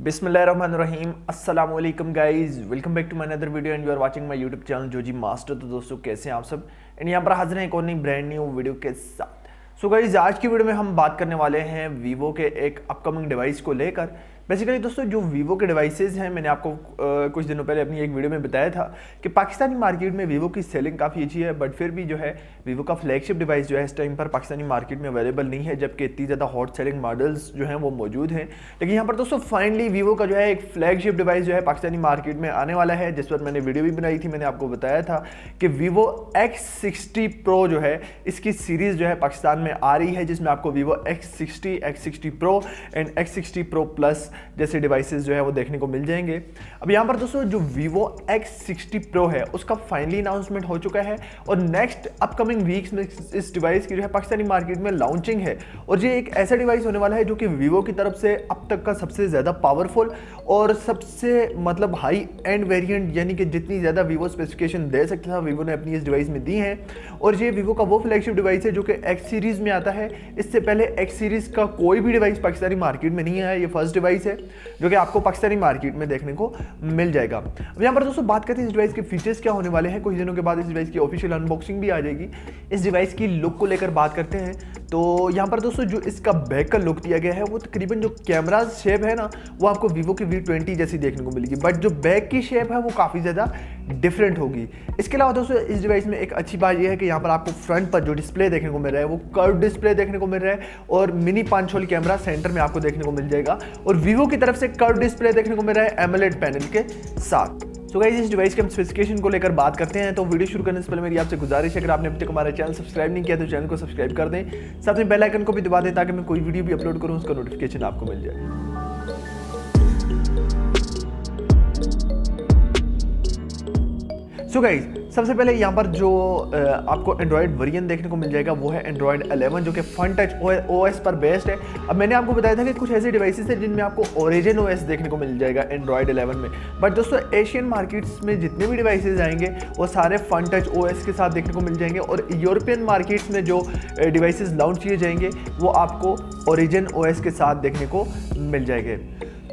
बिस्मिल्लाहिर्रहमानिर्रहीम अस्सलाम वालेकुम guys, welcome back to my another video and you are watching my YouTube channel जो जी मास्टर। तो दोस्तों कैसे हैं आप सब। एंड यहाँ पर हाजिर हैं एक और नई ब्रांड न्यू वीडियो के साथ। सो गाइस आज की वीडियो में हम बात करने वाले हैं वीवो के एक अपकमिंग डिवाइस को लेकर। बेसिकली दोस्तों जो वीवो के डिवाइसेज हैं, मैंने आपको कुछ दिनों पहले अपनी एक वीडियो में बताया था कि पाकिस्तानी मार्केट में वीवो की सेलिंग काफ़ी अच्छी है, बट फिर भी जो है वीवो का फ्लैगशिप डिवाइस जो है इस टाइम पर पाकिस्तानी मार्केट में अवेलेबल नहीं है, जबकि इतनी ज़्यादा हॉट सेलिंग मॉडल्स जो हैं वो मौजूद हैं। लेकिन यहाँ पर दोस्तों फाइनली वीवो का जो है एक फ्लैगशिप डिवाइस जो है पाकिस्तानी मार्केट में आने वाला है, जिस पर मैंने वीडियो भी बनाई थी। मैंने आपको बताया था कि वीवो X60 Pro जो है इसकी सीरीज़ जो है पाकिस्तान में आ रही है, जिसमें आपको Vivo X60, X60 Pro and X60 Pro Plus जैसे डिवाइसेस जो है वो देखने को मिल जाएंगे। अब यहाँ पर दोस्तों जो Vivo X60 Pro है उसका फाइनली अनाउंसमेंट हो चुका है और नेक्स्ट अपकमिंग वीक्स में इस डिवाइस की जो है पाकिस्तानी मार्केट में लॉन्चिंग है। और ये एक ऐसा डिवाइस होने वाला है जो कि Vivo की तरफ से अब तक का सबसे ज़्यादा पावरफुल और सबसे मतलब हाई एंड वेरिएंट, यानी कि जितनी ज़्यादा Vivo स्पेसिफिकेशन दे सकता था Vivo ने अपनी इस डिवाइस में दी है। और ये Vivo का वो फ्लैगशिप डिवाइस है जो कि X सीरीज़ में आता है। इससे पहले X सीरीज़ का कोई भी डिवाइस पाकिस्तानी मार्केट में नहीं आया, ये फर्स्ट डिवाइस है जो कि आपको पाकिस्तानी मार्केट में देखने को मिल जाएगा। अब यहाँ पर दोस्तों बात करते हैं इस डिवाइस के फीचर्स क्या होने वाले हैं। कुछ दिनों के बाद इस डिवाइस की ऑफिशियल अनबॉक्सिंग भी आ जाएगी। इस डिवाइस की लुक को लेकर बात करते हैं तो यहाँ पर दोस्तों जो इसका बैक का लुक दिया गया है वो तकरीबन जो कैमरा शेप है ना वो आपको Vivo की V20 जैसी देखने को मिलेगी, बट जो बैक की शेप है वो काफ़ी ज़्यादा डिफरेंट होगी। इसके अलावा दोस्तों इस डिवाइस में एक अच्छी बात यह है कि यहाँ पर आपको फ्रंट पर जो डिस्प्ले देखने को मिल रहा है वो कर्व डिस्प्ले देखने को मिल रहा है और मिनी 5 होल कैमरा सेंटर में आपको देखने को मिल जाएगा और Vivo की तरफ से कर्व डिस्प्ले देखने को मिल रहा है AMOLED पैनल के साथ। सो गाइस इस डिवाइस के हम स्पेसिफिकेशन को लेकर बात करते हैं। तो वीडियो शुरू करने से पहले मेरी आपसे गुजारिश है, अगर आपने अभी तक हमारा चैनल सब्सक्राइब नहीं किया तो चैनल को सब्सक्राइब कर दें, साथ में बेल आइकन को भी दबा दें ताकि मैं कोई वीडियो भी अपलोड करूं उसका नोटिफिकेशन आपको मिल जाए। सो गाइस सबसे पहले यहाँ पर जो आपको एंड्रॉयड वेरिएंट देखने को मिल जाएगा वो है एंड्रॉयड 11 जो कि फन टच ओएस पर बेस्ड है। अब मैंने आपको बताया था कि कुछ ऐसे डिवाइसेस हैं जिनमें आपको ओरिजिन ओएस देखने को मिल जाएगा एंड्रॉयड 11 में, बट दोस्तों एशियन मार्केट्स में जितने भी डिवाइसेस आएंगे वो सारे फन टच ओएस के साथ देखने को मिल जाएंगे और यूरोपियन मार्केट्स में जो डिवाइसेस लॉन्च किए जाएंगे वो आपको ओरिजिन ओएस के साथ देखने को मिल जाएंगे।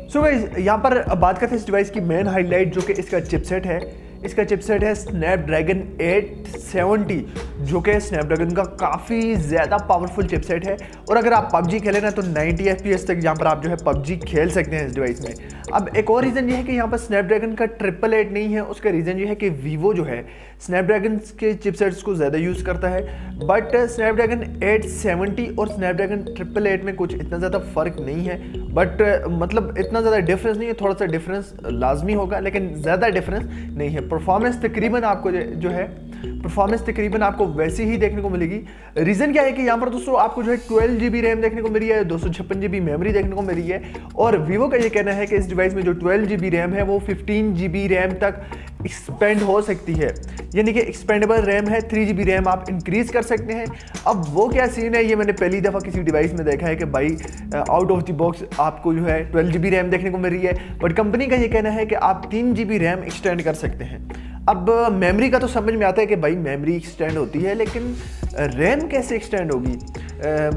सो गाइस यहाँ पर बात करते हैं इस डिवाइस की मेन हाईलाइट जो कि इसका चिपसेट है। इसका चिपसेट है स्नैपड्रैगन 870 जो कि स्नैपड्रैगन का काफ़ी ज़्यादा पावरफुल चिपसेट है और अगर आप PUBG खेलें ना तो 90 FPS तक यहाँ पर आप जो है PUBG खेल सकते हैं इस डिवाइस में। अब एक और रीज़न ये है कि यहाँ पर स्नैपड्रैगन का 888 नहीं है। उसका रीज़न ये है कि Vivo जो है स्नैपड्रैगन के चिपसेट्स को ज़्यादा यूज़ करता है, बट स्नैपड्रैगन 870 और स्नैपड्रैगन 888 में कुछ इतना ज़्यादा फ़र्क नहीं है, बट मतलब इतना ज़्यादा डिफरेंस नहीं है, थोड़ा सा डिफरेंस लाजमी होगा लेकिन ज़्यादा डिफरेंस नहीं है। परफॉर्मेंस तकरीबन आपको जो है परफॉर्मेंस तकरीबन आपको वैसी ही देखने को मिलेगी। रीज़न क्या है कि यहाँ पर दोस्तों आपको जो है 12 GB रैम देखने को मिल रही है, 256 GB मेमोरी देखने को मिल रही है और Vivo का ये कहना है कि इस डिवाइस में जो 12 GB रैम है वो 15 GB रैम तक एक्सपेंड हो सकती है, यानी कि एक्सपेंडेबल रैम है, 3 GB रैम आप इंक्रीज कर सकते हैं। अब वो क्या सीन है ये मैंने पहली दफ़ा किसी डिवाइस में देखा है कि भाई आउट ऑफ द बॉक्स आपको जो है 12 GB रैम देखने को मिल रही है, बट कंपनी का ये कहना है कि आप 3 GB रैम एक्सटेंड कर सकते हैं। अब मेमोरी का तो समझ में आता है कि भाई मेमोरी एक्सटेंड होती है, लेकिन रैम कैसे एक्सटेंड होगी।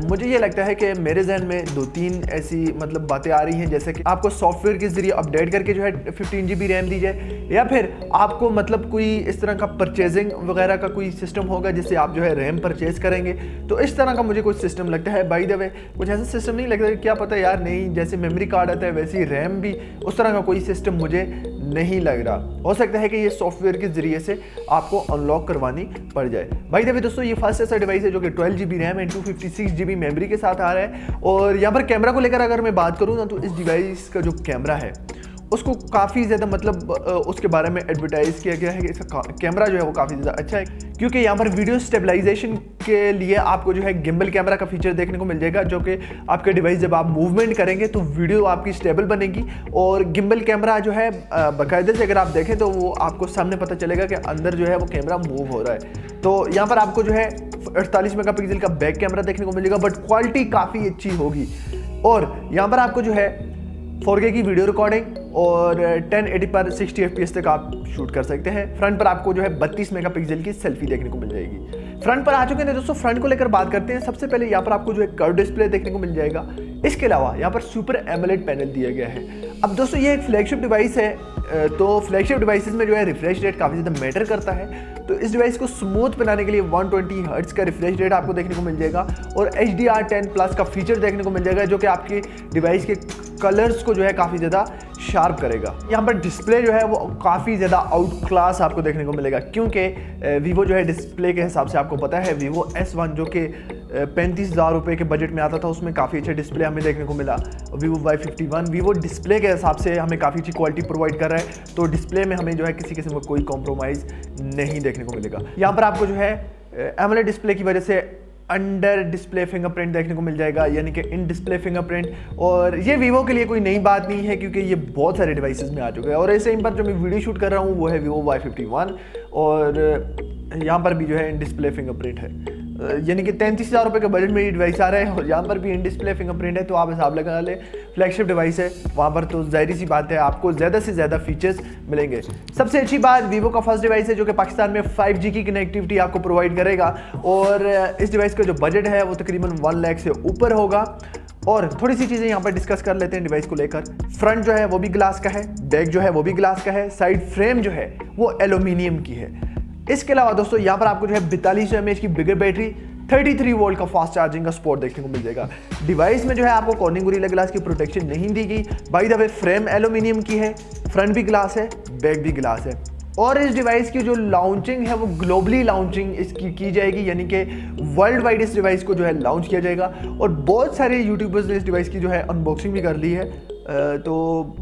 मुझे ये लगता है कि मेरे जहन में 2-3 ऐसी मतलब बातें आ रही हैं, जैसे कि आपको सॉफ्टवेयर के ज़रिए अपडेट करके जो है 15 GB रैम दी जाए, या फिर आपको मतलब कोई इस तरह का परचेजिंग वगैरह का कोई सिस्टम होगा जिससे आप जो है रैम परचेज करेंगे। तो इस तरह का मुझे कुछ सिस्टम लगता है। बाय द वे कुछ ऐसा सिस्टम नहीं लगता, क्या पता यार, नहीं जैसे मेमोरी कार्ड आता है वैसे ही रैम भी, उस तरह का कोई सिस्टम मुझे नहीं लग रहा। हो सकता है कि ये सॉफ्टवेयर के ज़रिए से आपको अनलॉक करवानी पड़ जाए। बाय द वे दोस्तों ये फर्स्ट ऐसा डिवाइस है जो कि 12 GB RAM and 256 GB memory के साथ आ रहा है। और यहाँ पर कैमरा को लेकर अगर मैं बात करूँ ना तो इस डिवाइस का जो कैमरा है उसको काफ़ी ज़्यादा मतलब उसके बारे में एडवर्टाइज़ किया गया है कि इसका कैमरा जो है वो काफ़ी ज़्यादा अच्छा है, क्योंकि यहाँ पर वीडियो स्टेबलाइजेशन के लिए आपको जो है गिम्बल कैमरा का फीचर देखने को मिल जाएगा, जो कि आपके डिवाइस जब आप मूवमेंट करेंगे तो वीडियो आपकी स्टेबल बनेगी। और गिम्बल कैमरा जो है बाकायदे से अगर आप देखें तो वो आपको सामने पता चलेगा कि अंदर जो है वो कैमरा मूव हो रहा है। तो यहाँ पर आपको जो है 48 मेगापिक्सल का बैक कैमरा देखने को मिलेगा, बट क्वालिटी काफ़ी अच्छी होगी। और यहाँ पर आपको जो है 4K की वीडियो रिकॉर्डिंग और 1080 पर 60 FPS तक आप शूट कर सकते हैं। फ्रंट पर आपको जो है 32 मेगापिक्सल की सेल्फी देखने को मिल जाएगी। फ्रंट पर आ चुके हैं दोस्तों, फ्रंट को लेकर बात करते हैं। सबसे पहले यहाँ पर आपको जो है कर्व डिस्प्ले देखने को मिल जाएगा। इसके अलावा यहाँ पर सुपर एमोलेड पैनल दिया गया है। अब दोस्तों ये एक फ्लैगशिप डिवाइस है, तो फ्लैगशिप डिवाइसेस में जो है रिफ्रेश रेट काफ़ी ज़्यादा मैटर करता है। तो इस डिवाइस को स्मूथ बनाने के लिए 120 हर्ट्ज का रिफ्रेश रेट आपको देखने को मिल जाएगा और HDR10+ का फीचर देखने को मिल जाएगा, जो कि आपकी डिवाइस के कलर्स को जो है काफ़ी ज़्यादा शार्प करेगा। यहाँ पर डिस्प्ले जो है वो काफ़ी ज़्यादा आउट क्लास आपको देखने को मिलेगा, क्योंकि वीवो जो है डिस्प्ले के हिसाब से आपको पता है Vivo S1 जो कि 35,000 रुपये के बजट में आता था, उसमें काफ़ी अच्छा डिस्प्ले हमें देखने को मिला। Vivo Y51 वीवो डिस्प्ले के हिसाब से हमें काफ़ी अच्छी क्वालिटी प्रोवाइड कर रहा है, तो डिस्प्ले में हमें जो है किसी किस्म का कोई कॉम्प्रोमाइज़ नहीं देखने को मिलेगा। यहाँ पर आपको जो है एमोलेड डिस्प्ले की वजह से अंडर डिस्प्ले फिंगरप्रिंट देखने को मिल जाएगा, यानी कि इन डिस्प्ले फिंगरप्रिंट। और ये वीवो के लिए कोई नई बात नहीं है, क्योंकि ये बहुत सारे डिवाइसेस में आ चुका है। और इस टाइम पर जो मैं वीडियो शूट कर रहा हूँ वो है Vivo Y51 और यहाँ पर भी जो है इन डिस्प्ले फिंगरप्रिंट है, यानी कि 33,000 रुपये के बजट में ये डिवाइस आ रहा है और यहाँ पर भी इन डिस्प्ले फिंगरप्रिंट है। तो आप हिसाब लगा ले, फ्लैगशिप डिवाइस है वहाँ पर, तो जाहिर सी बात है आपको ज़्यादा से ज़्यादा फीचर्स मिलेंगे। सबसे अच्छी बात, वीवो का फर्स्ट डिवाइस है जो कि पाकिस्तान में 5G की कनेक्टिविटी आपको प्रोवाइड करेगा और इस डिवाइस का जो बजट है वो तकरीबन 1 लाख से ऊपर होगा। और थोड़ी सी चीज़ें यहाँ पर डिस्कस कर लेते हैं डिवाइस को लेकर। फ्रंट जो है वो भी ग्लास का है, बैक जो है वो भी ग्लास का है, साइड फ्रेम जो है वो एल्यूमिनियम की है। इसके अलावा दोस्तों यहाँ पर आपको जो है 4200 mAh की बिगर बैटरी, 33 वोल्ट का फास्ट चार्जिंग का सपोर्ट देखने को मिल जाएगा। डिवाइस में जो है आपको कॉर्निंग गोरिल्ला ग्लास की प्रोटेक्शन नहीं दी गई। By the way frame aluminium की है, फ्रंट भी ग्लास है, बैक भी ग्लास है। और इस डिवाइस की जो लॉन्चिंग है वो ग्लोबली लॉन्चिंग इसकी की जाएगी, यानी कि वर्ल्ड वाइड इस डिवाइस को जो है लॉन्च किया जाएगा। और बहुत सारे यूट्यूबर्स ने इस डिवाइस की जो है अनबॉक्सिंग भी कर ली है, तो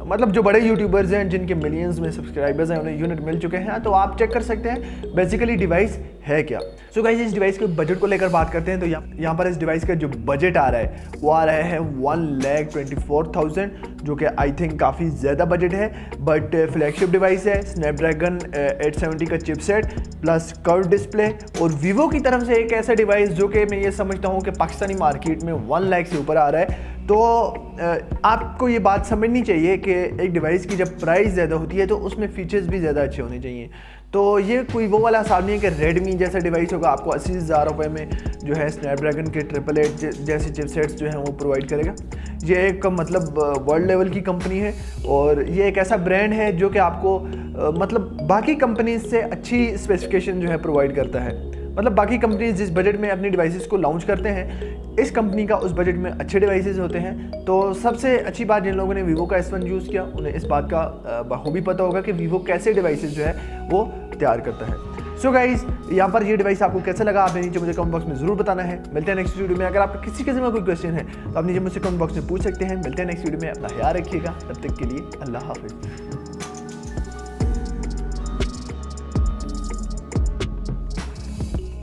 मतलब जो बड़े यूट्यूबर्स हैं जिनके मिलियंस में सब्सक्राइबर्स हैं उन्हें यूनिट मिल चुके हैं, तो आप चेक कर सकते हैं बेसिकली डिवाइस है क्या। सो गाइस, इस डिवाइस के बजट को लेकर बात करते हैं। तो यहाँ पर इस डिवाइस का जो बजट आ रहा है वो आ रहा है 1,24,000, जो कि आई थिंक काफ़ी ज़्यादा बजट है, बट फ्लैगशिप डिवाइस है। स्नैपड्रैगन 870 का चिपसेट प्लस कर्व डिस्प्ले और वीवो की तरफ से एक ऐसा डिवाइस जो कि मैं ये समझता हूँ कि पाकिस्तानी मार्केट में 1 लाख से ऊपर आ रहा है। तो आपको ये बात समझनी चाहिए कि एक डिवाइस की जब प्राइस ज़्यादा होती है तो उसमें फीचर्स भी ज़्यादा अच्छे होने चाहिए। तो ये कोई वो वाला हिसाब नहीं है कि रेडमी जैसा डिवाइस होगा आपको 80,000 रुपये में जो है स्नैपड्रैगन के 888 जैसे चिपसेट्स जो हैं वो प्रोवाइड करेगा। ये एक मतलब वर्ल्ड लेवल की कंपनी है और ये एक ऐसा ब्रांड है जो कि आपको मतलब बाकी कंपनीज से अच्छी स्पेसिफिकेशन जो है प्रोवाइड करता है। मतलब बाकी कंपनीज जिस बजट में अपनी डिवाइसेस को लॉन्च करते हैं, इस कंपनी का उस बजट में अच्छे डिवाइसेस होते हैं। तो सबसे अच्छी बात, जिन लोगों ने वीवो का S1 यूज़ किया उन्हें इस बात का बखूबी पता होगा कि वीवो कैसे डिवाइसेस जो है वो तैयार करता है। सो गाइज, यहाँ पर ये डिवाइस आपको कैसा लगा आपने नीचे मुझे कमेंट बॉक्स में ज़रूर बताना है। मिलते हैं नेक्स्ट वीडियो में। अगर आपका किसी किस्म का कोई क्वेश्चन है तो आप नीचे मुझसे कमेंट बॉक्स में पूछ सकते हैं। मिलते हैं नेक्स्ट वीडियो में, अपना ख्याल रखिएगा। तब तक के लिए अल्लाह हाफिज़।